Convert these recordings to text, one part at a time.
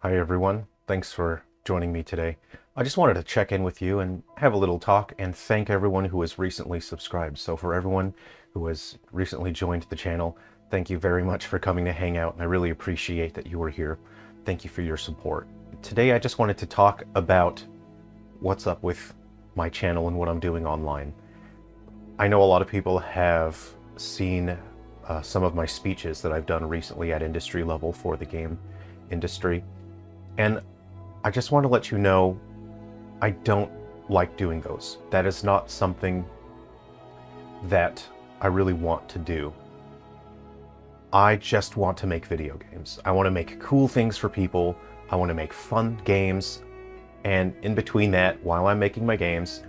Hi everyone, thanks for joining me today. I just wanted to check in with you and have a little talk and thank everyone who has recently subscribed. So for everyone who has recently joined the channel, thank you very much for coming to hang out, and I really appreciate that you are here. Thank you for your support. Today I just wanted to talk about what's up with my channel and what I'm doing online. I know a lot of people have seen some of my speeches that I've done recently at industry level for the game industry. And I just want to let you know, I don't like doing those. That is not something that I really want to do. I just want to make video games. I want to make cool things for people. I want to make fun games. And in between that, while I'm making my games,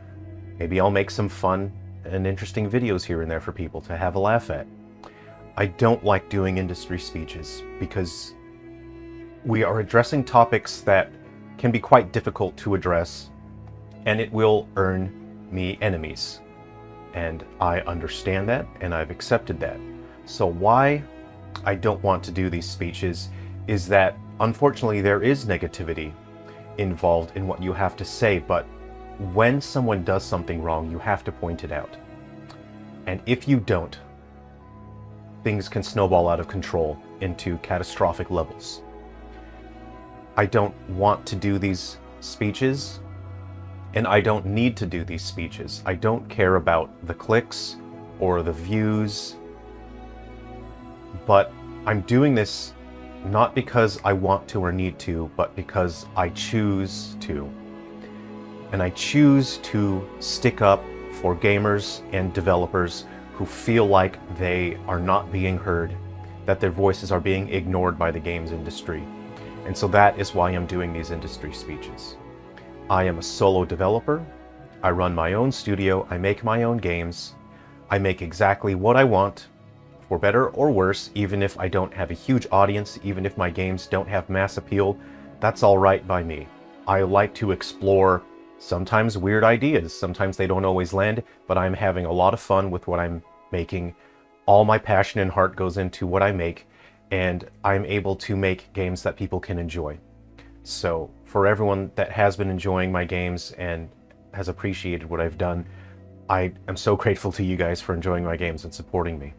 maybe I'll make some fun and interesting videos here and there for people to have a laugh at. I don't like doing industry speeches because we are addressing topics that can be quite difficult to address, and it will earn me enemies. And I understand that, and I've accepted that. So why I don't want to do these speeches is that, unfortunately, there is negativity involved in what you have to say, but when someone does something wrong, you have to point it out. And if you don't, things can snowball out of control into catastrophic levels. I don't want to do these speeches, and I don't need to do these speeches. I don't care about the clicks or the views, but I'm doing this not because I want to or need to, but because I choose to. And I choose to stick up for gamers and developers who feel like they are not being heard, that their voices are being ignored by the games industry. And so that is why I'm doing these industry speeches. I am a solo developer. I run my own studio. I make my own games. I make exactly what I want, for better or worse, even if I don't have a huge audience, even if my games don't have mass appeal. That's all right by me. I like to explore sometimes weird ideas. Sometimes they don't always land, but I'm having a lot of fun with what I'm making. All my passion and heart goes into what I make, and I'm able to make games that people can enjoy. So for everyone that has been enjoying my games and has appreciated what I've done, I am so grateful to you guys for enjoying my games and supporting me.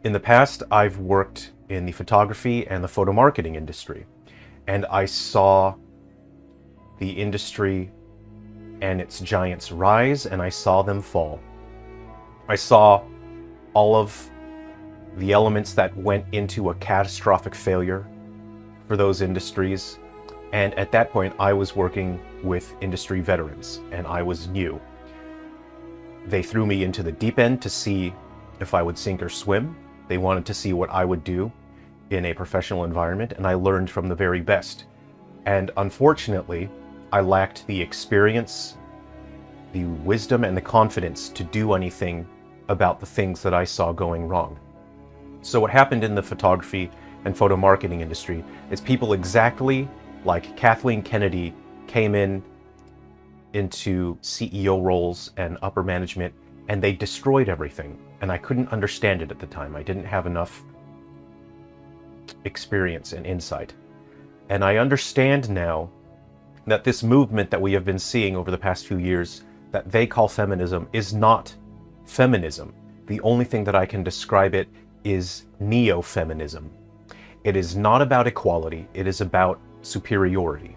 In the past, I've worked in the photography and the photo marketing industry, and I saw the industry and its giants rise, and I saw them fall. I saw all of the elements that went into a catastrophic failure for those industries. And at that point, I was working with industry veterans, and I was new. They threw me into the deep end to see if I would sink or swim. They wanted to see what I would do in a professional environment, and I learned from the very best. And unfortunately, I lacked the experience, the wisdom, and the confidence to do anything about the things that I saw going wrong. So what happened in the photography and photo marketing industry is people exactly like Kathleen Kennedy came into CEO roles and upper management, and they destroyed everything. And I couldn't understand it at the time. I didn't have enough experience and insight. And I understand now that this movement that we have been seeing over the past few years that they call feminism is not feminism. The only thing that I can describe it is neo-feminism. It is not about equality, it is about superiority.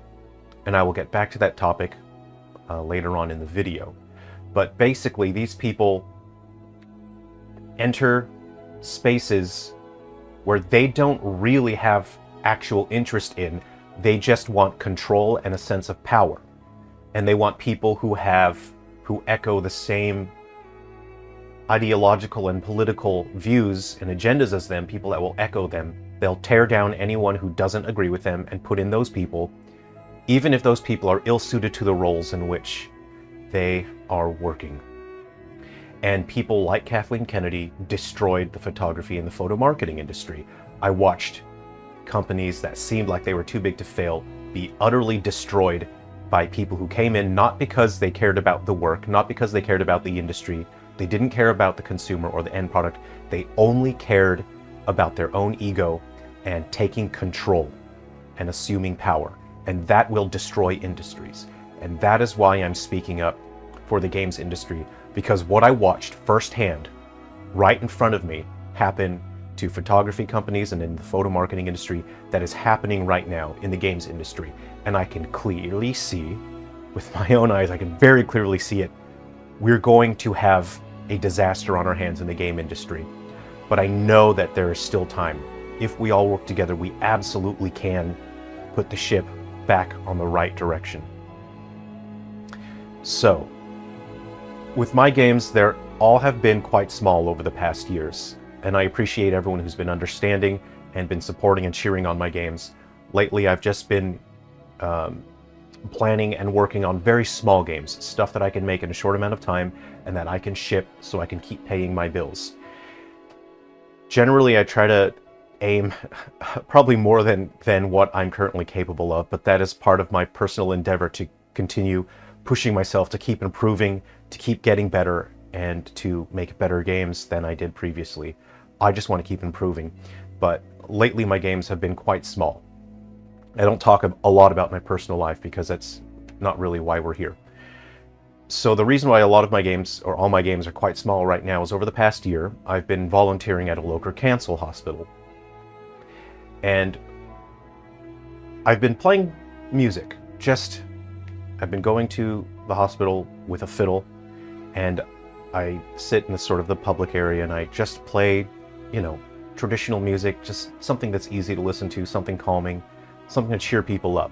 And I will get back to that topic later on in the video. But basically, these people enter spaces where they don't really have actual interest in. They just want control and a sense of power. And they want people who echo the same ideological and political views and agendas as them, people that will echo them. They'll tear down anyone who doesn't agree with them and put in those people, even if those people are ill-suited to the roles in which they are working. And people like Kathleen Kennedy destroyed the photography and the photo marketing industry. I watched companies that seemed like they were too big to fail be utterly destroyed by people who came in not because they cared about the work, not because they cared about the industry. They didn't care about the consumer or the end product. They only cared about their own ego and taking control. and assuming power, and that will destroy industries. And that is why I'm speaking up for the games industry, because what I watched firsthand, right in front of me, happen to photography companies and in the photo marketing industry, that is happening right now in the games industry. And I can clearly see, with my own eyes, I can very clearly see it. We're going to have a disaster on our hands in the game industry. But I know that there is still time. If we all work together, we absolutely can put the ship back on the right direction. So, with my games, they all have been quite small over the past years, and I appreciate everyone who's been understanding and been supporting and cheering on my games. Lately, I've just been planning and working on very small games, stuff that I can make in a short amount of time and that I can ship so I can keep paying my bills. Generally, I try to aim probably more than what I'm currently capable of, but that is part of my personal endeavor to continue pushing myself, to keep improving, to keep getting better, and to make better games than I did previously. I just want to keep improving, but lately my games have been quite small. I don't talk a lot about my personal life because that's not really why we're here. So the reason why a lot of my games, or all my games, are quite small right now is over the past year, I've been volunteering at a local cancer hospital. And I've been playing music. I've been going to the hospital with a fiddle, and I sit in the sort of the public area and I just play, traditional music, just something that's easy to listen to, something calming, something to cheer people up.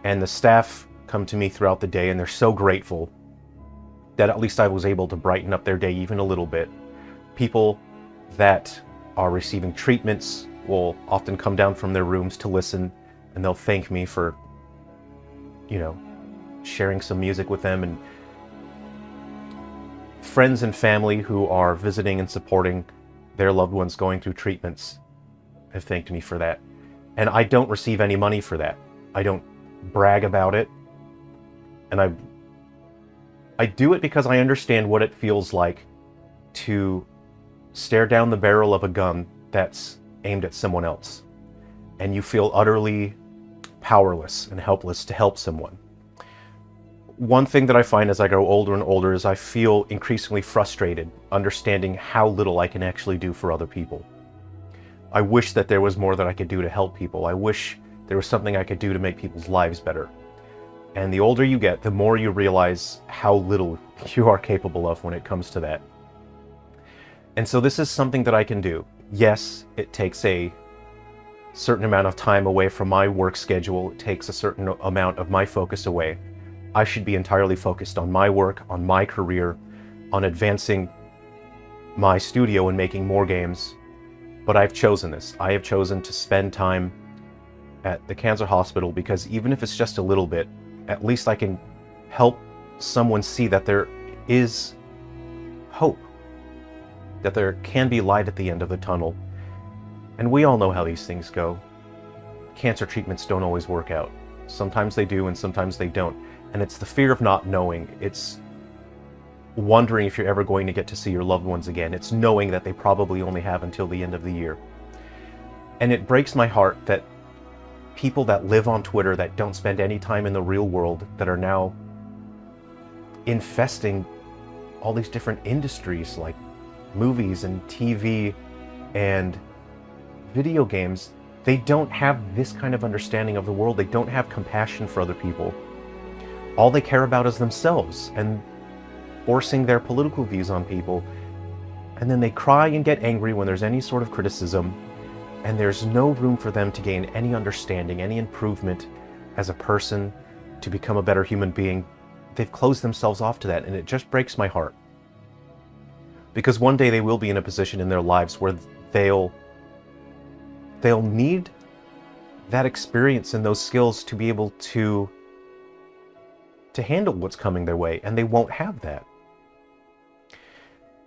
And the staff come to me throughout the day and they're so grateful that at least I was able to brighten up their day even a little bit. People that are receiving treatments will often come down from their rooms to listen, and they'll thank me for, sharing some music with them. And friends and family who are visiting and supporting their loved ones going through treatments have thanked me for that. And I don't receive any money for that. I don't brag about it. And I do it because I understand what it feels like to stare down the barrel of a gun that's aimed at someone else, and you feel utterly powerless and helpless to help someone. One thing that I find as I grow older and older is I feel increasingly frustrated understanding how little I can actually do for other people. I wish that there was more that I could do to help people. I wish there was something I could do to make people's lives better. And the older you get, the more you realize how little you are capable of when it comes to that. And so this is something that I can do. Yes, it takes a certain amount of time away from my work schedule. It takes a certain amount of my focus away. I should be entirely focused on my work, on my career, on advancing my studio and making more games. But I've chosen this. I have chosen to spend time at the cancer hospital because even if it's just a little bit, at least I can help someone see that there is hope, that there can be light at the end of the tunnel. And we all know how these things go. Cancer treatments don't always work out. Sometimes they do and sometimes they don't. And it's the fear of not knowing. It's wondering if you're ever going to get to see your loved ones again. It's knowing that they probably only have until the end of the year. And it breaks my heart that people that live on Twitter that don't spend any time in the real world, that are now infesting all these different industries like movies and TV and video games, they don't have this kind of understanding of the world. They don't have compassion for other people. All they care about is themselves and forcing their political views on people. And then they cry and get angry when there's any sort of criticism, and there's no room for them to gain any understanding, any improvement as a person, to become a better human being. They've closed themselves off to that, and it just breaks my heart. Because one day they will be in a position in their lives where they'll need that experience and those skills to be able to handle what's coming their way, and they won't have that.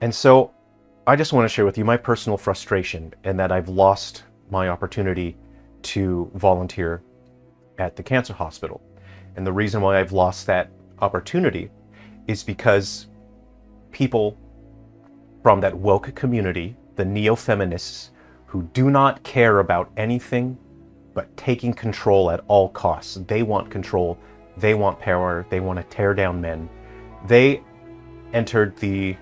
And so I just want to share with you my personal frustration and that I've lost my opportunity to volunteer at the cancer hospital. And the reason why I've lost that opportunity is because people from that woke community, the neo-feminists, who do not care about anything but taking control at all costs. They want control, they want power, they want to tear down men. They entered the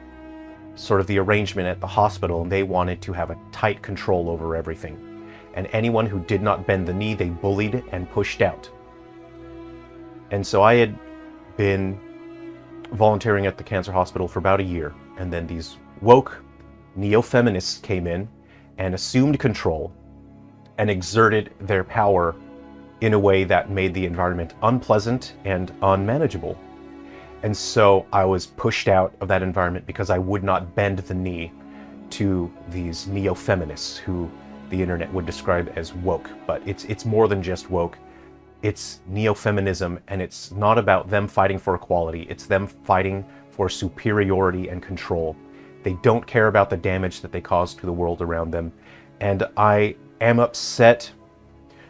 sort of the arrangement at the hospital, and they wanted to have a tight control over everything. And anyone who did not bend the knee, they bullied and pushed out. And so I had been volunteering at the cancer hospital for about a year, and then these woke neo-feminists came in and assumed control and exerted their power in a way that made the environment unpleasant and unmanageable. And so I was pushed out of that environment because I would not bend the knee to these neo-feminists who the internet would describe as woke. But it's more than just woke. It's neo-feminism, and it's not about them fighting for equality. It's them fighting for superiority and control. They don't care about the damage that they cause to the world around them. And I am upset,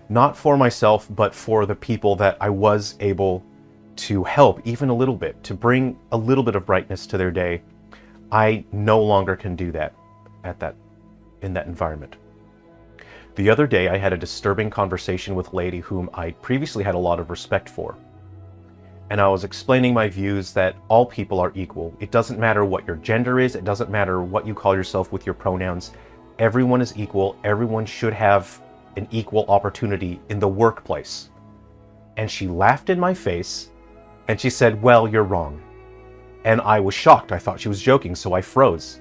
not for myself, but for the people that I was able to help even a little bit, to bring a little bit of brightness to their day. I no longer can do that in that environment. The other day I had a disturbing conversation with a lady whom I previously had a lot of respect for. And I was explaining my views that all people are equal. It doesn't matter what your gender is, it doesn't matter what you call yourself with your pronouns. Everyone is equal, everyone should have an equal opportunity in the workplace. And she laughed in my face, and she said, "Well, you're wrong." And I was shocked. I thought she was joking, so I froze.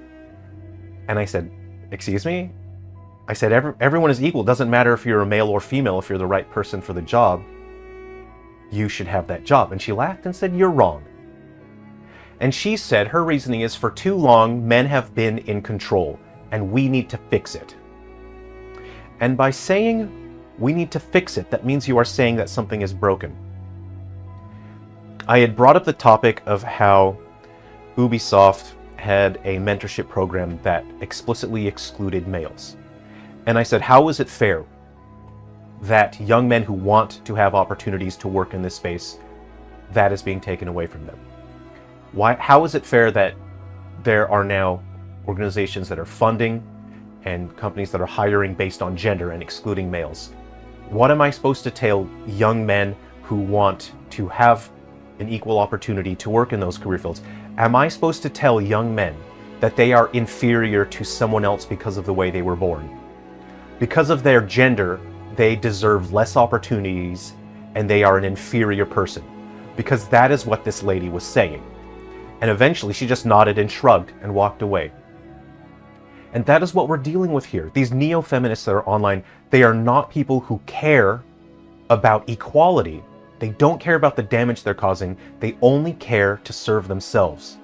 And I said, "Excuse me?" I said, everyone is equal. It doesn't matter if you're a male or female. If you're the right person for the job, you should have that job. And she laughed and said, "You're wrong." And she said her reasoning is, for too long, men have been in control, and we need to fix it. And by saying we need to fix it, that means you are saying that something is broken. I had brought up the topic of how Ubisoft had a mentorship program that explicitly excluded males. And I said, how is it fair that young men who want to have opportunities to work in this space, that is being taken away from them? How is it fair that there are now organizations that are funding and companies that are hiring based on gender and excluding males? What am I supposed to tell young men who want to have an equal opportunity to work in those career fields? Am I supposed to tell young men that they are inferior to someone else because of the way they were born? Because of their gender, they deserve less opportunities and they are an inferior person. Because that is what this lady was saying. And eventually she just nodded and shrugged and walked away. And that is what we're dealing with here. These neo-feminists that are online, they are not people who care about equality. They don't care about the damage they're causing. They only care to serve themselves.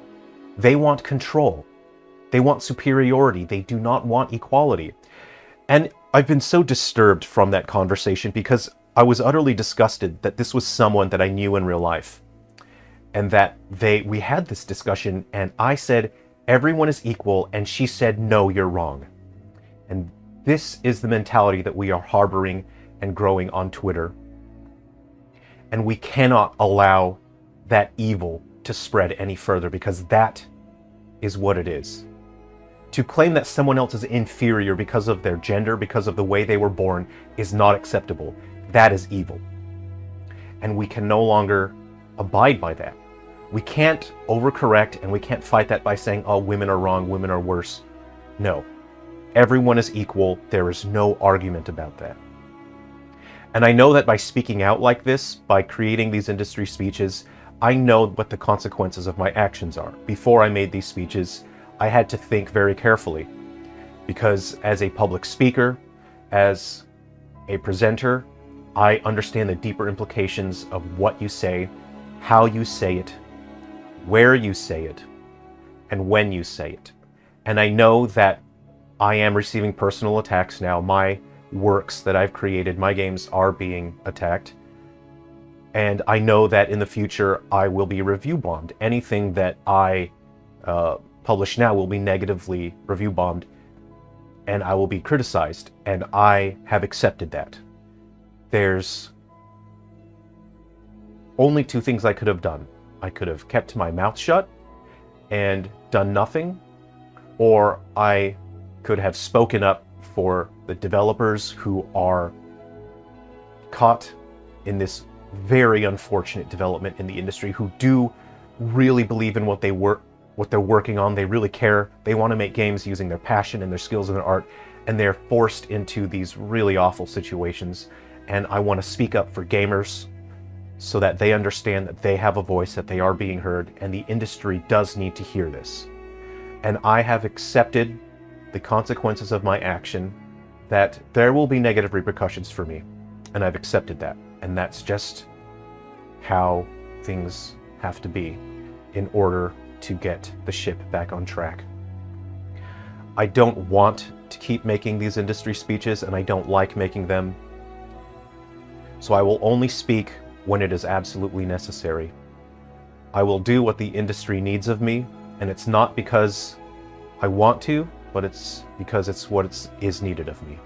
They want control. They want superiority. They do not want equality. And I've been so disturbed from that conversation because I was utterly disgusted that this was someone that I knew in real life. And that we had this discussion and I said, everyone is equal, and she said, no, you're wrong. And this is the mentality that we are harboring and growing on Twitter. And we cannot allow that evil to spread any further, because that is what it is. To claim that someone else is inferior because of their gender, because of the way they were born, is not acceptable. That is evil. And we can no longer abide by that. We can't overcorrect, and we can't fight that by saying, oh, women are wrong, women are worse. No. Everyone is equal. There is no argument about that. And I know that by speaking out like this, by creating these industry speeches, I know what the consequences of my actions are. Before I made these speeches, I had to think very carefully, because as a public speaker, as a presenter, I understand the deeper implications of what you say, how you say it, where you say it, and when you say it. And I know that I am receiving personal attacks now. My works that I've created, my games, are being attacked. And I know that in the future I will be review bombed. Anything that I publish now will be negatively review bombed, and I will be criticized, and I have accepted that. There's only two things I could have done. I could have kept my mouth shut and done nothing, or I could have spoken up for the developers who are caught in this very unfortunate development in the industry, who do really believe in what they're working on. They really care. They want to make games using their passion and their skills and their art, and they're forced into these really awful situations. And I want to speak up for gamers so that they understand that they have a voice, that they are being heard, and the industry does need to hear this. And I have accepted the consequences of my action, that there will be negative repercussions for me, and I've accepted that. And that's just how things have to be in order to get the ship back on track. I don't want to keep making these industry speeches, and I don't like making them. So I will only speak when it is absolutely necessary. I will do what the industry needs of me, and it's not because I want to, but it's because it's what is needed of me.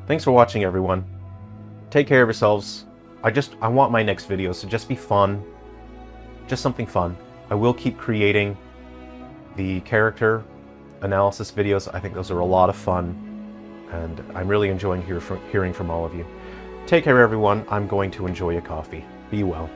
Thanks for watching, everyone. Take care of yourselves. I want my next videos to just be fun. Just something fun. I will keep creating the character analysis videos. I think those are a lot of fun, and I'm really enjoying hearing from all of you. Take care, everyone. I'm going to enjoy a coffee. Be well.